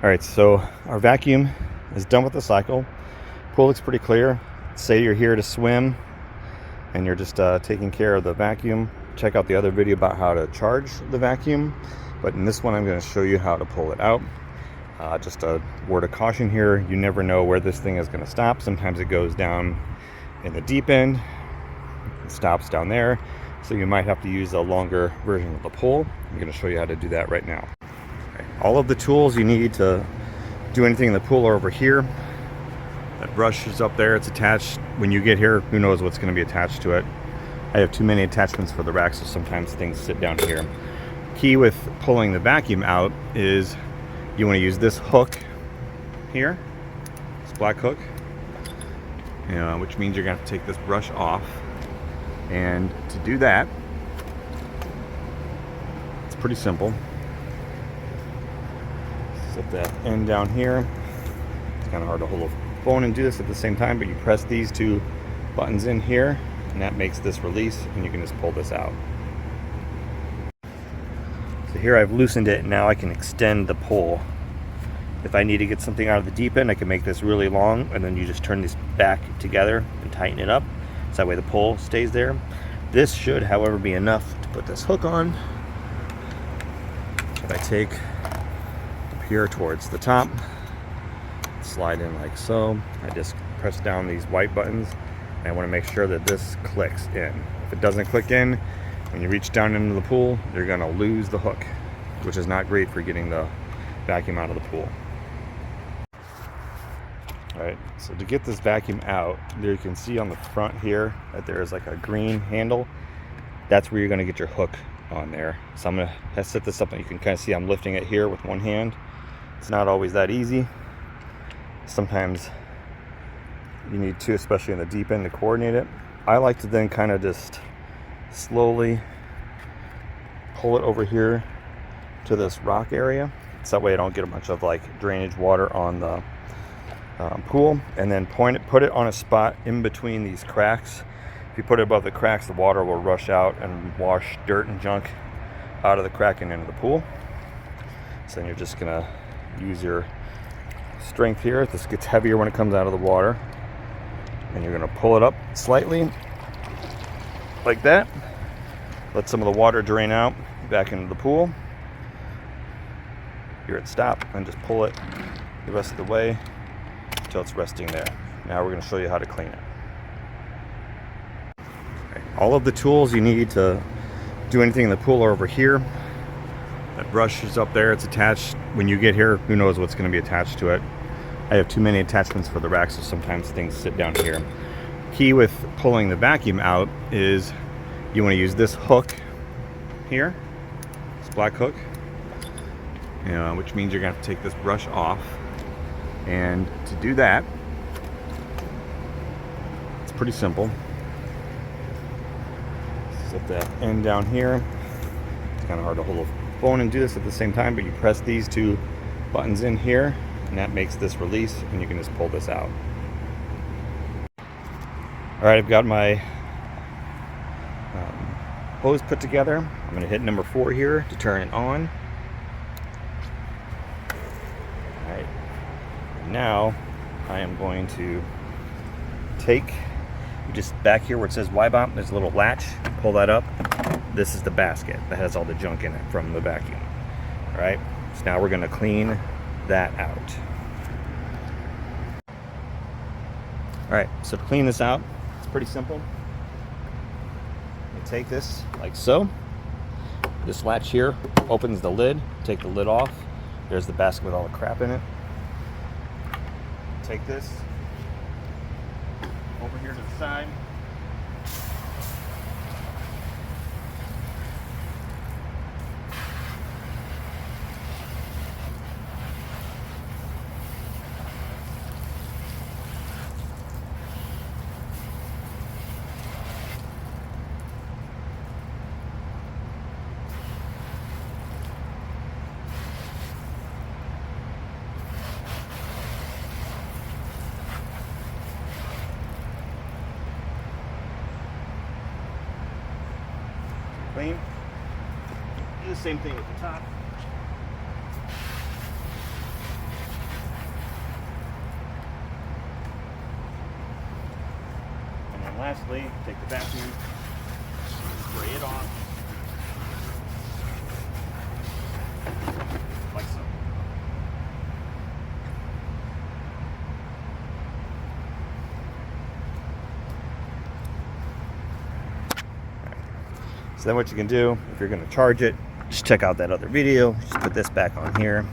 All right, so our vacuum is done with the cycle. Pool looks pretty clear. Say you're here to swim and you're just taking care of the vacuum. Check out the other video about how to charge the vacuum. But in this one, I'm going to show you how to pull it out. Just a word of caution here. You never know where this thing is going to stop. Sometimes it goes down in the deep end. It stops down there. So you might have to use a longer version of the pull. I'm going to show you how to do that right now. All of the tools you need to do anything in the pool are over here. That brush is up there, it's attached. When you get here, who knows what's going to be attached to it. I have too many attachments for the rack, so sometimes things sit down here. Key with pulling the vacuum out is you want to use this hook here, this black hook, which means you're going to have to take this brush off. And to do that, it's pretty simple. Set that end down here. It's kind of hard to hold a phone and do this at the same time, but you press these two buttons in here and that makes this release, and you can just pull this out. So here I've loosened it, and now I can extend the pull. If I need to get something out of the deep end, I can make this really long, and then you just turn this back together and tighten it up, so that way the pull stays there. This should, however, be enough to put this hook on. If I take here towards the top, slide in like so. I just press down these white buttons, and I want to make sure that this clicks in. If it doesn't click in, when you reach down into the pool, you're going to lose the hook, which is not great for getting the vacuum out of the pool. Alright, so to get this vacuum out, there you can see on the front here that there is like a green handle. That's where you're going to get your hook on there. So I'm going to set this up, and you can kind of see I'm lifting it here with one hand. It's not always that easy. Sometimes you need to, especially in the deep end, to coordinate it. I like to then kind of just slowly pull it over here to this rock area. So that way I don't get a bunch of like drainage water on the pool. And then put it on a spot in between these cracks. If you put it above the cracks, the water will rush out and wash dirt and junk out of the crack and into the pool. So then you're just gonna use your strength here. This gets heavier when it comes out of the water, and you're going to pull it up slightly like that. Let some of the water drain out back into the pool. You're at stop, and just pull it the rest of the way until it's resting there. Now we're going to show you how to clean it. Okay. All of the tools you need to do anything in the pool are over here. That brush is up there, it's attached. When you get here, who knows what's going to be attached to it. I have too many attachments for the rack, so sometimes things sit down here. Key with pulling the vacuum out is you want to use this hook here, this black hook, which means you're going to have to take this brush off. And to do that, it's pretty simple. Set that end down here. It's kind of hard to hold a phone and do this at the same time, but you press these two buttons in here, and that makes this release, and you can just pull this out. Alright, I've got my hose put together. I'm going to hit number 4 here to turn it on. Alright, now I am going to take, just back here where it says Wybot, there's a little latch, pull that up. This is the basket that has all the junk in it from the vacuum. Alright, so now we're going to clean that out. Alright, so to clean this out, it's pretty simple. You take this like so. This latch here opens the lid. Take the lid off. There's the basket with all the crap in it. Take this over here to the side. Clean. Do the same thing with the top. lastly, take the vacuum, spray it on, like so. So then what you can do, if you're going to charge it, just check out that other video. Just put this back on here.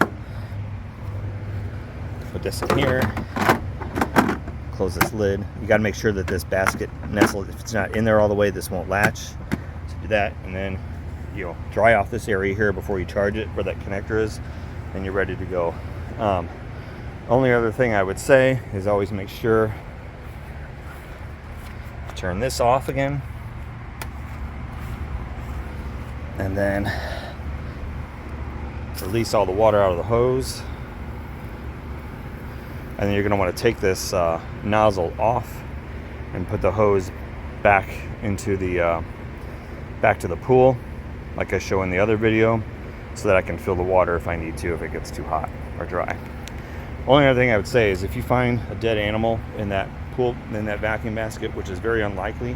Put this in here. Close this lid. You got to make sure that this basket nestled, if it's not in there all the way, this won't latch. So do that, and then you'll dry off this area here before you charge it, where that connector is, and you're ready to go. Only other thing I would say is always make sure to turn this off again. And then release all the water out of the hose. And then you're going to want to take this nozzle off and put the hose back into the back to the pool, like I show in the other video, so that I can fill the water if I need to, if it gets too hot or dry. Only other thing I would say is if you find a dead animal in that pool, in that vacuum basket, which is very unlikely,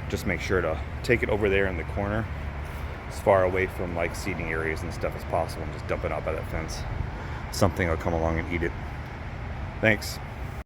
just make sure to take it over there in the corner, as far away from like seating areas and stuff as possible, and just dump it out by that fence. Something will come along and eat it. Thanks.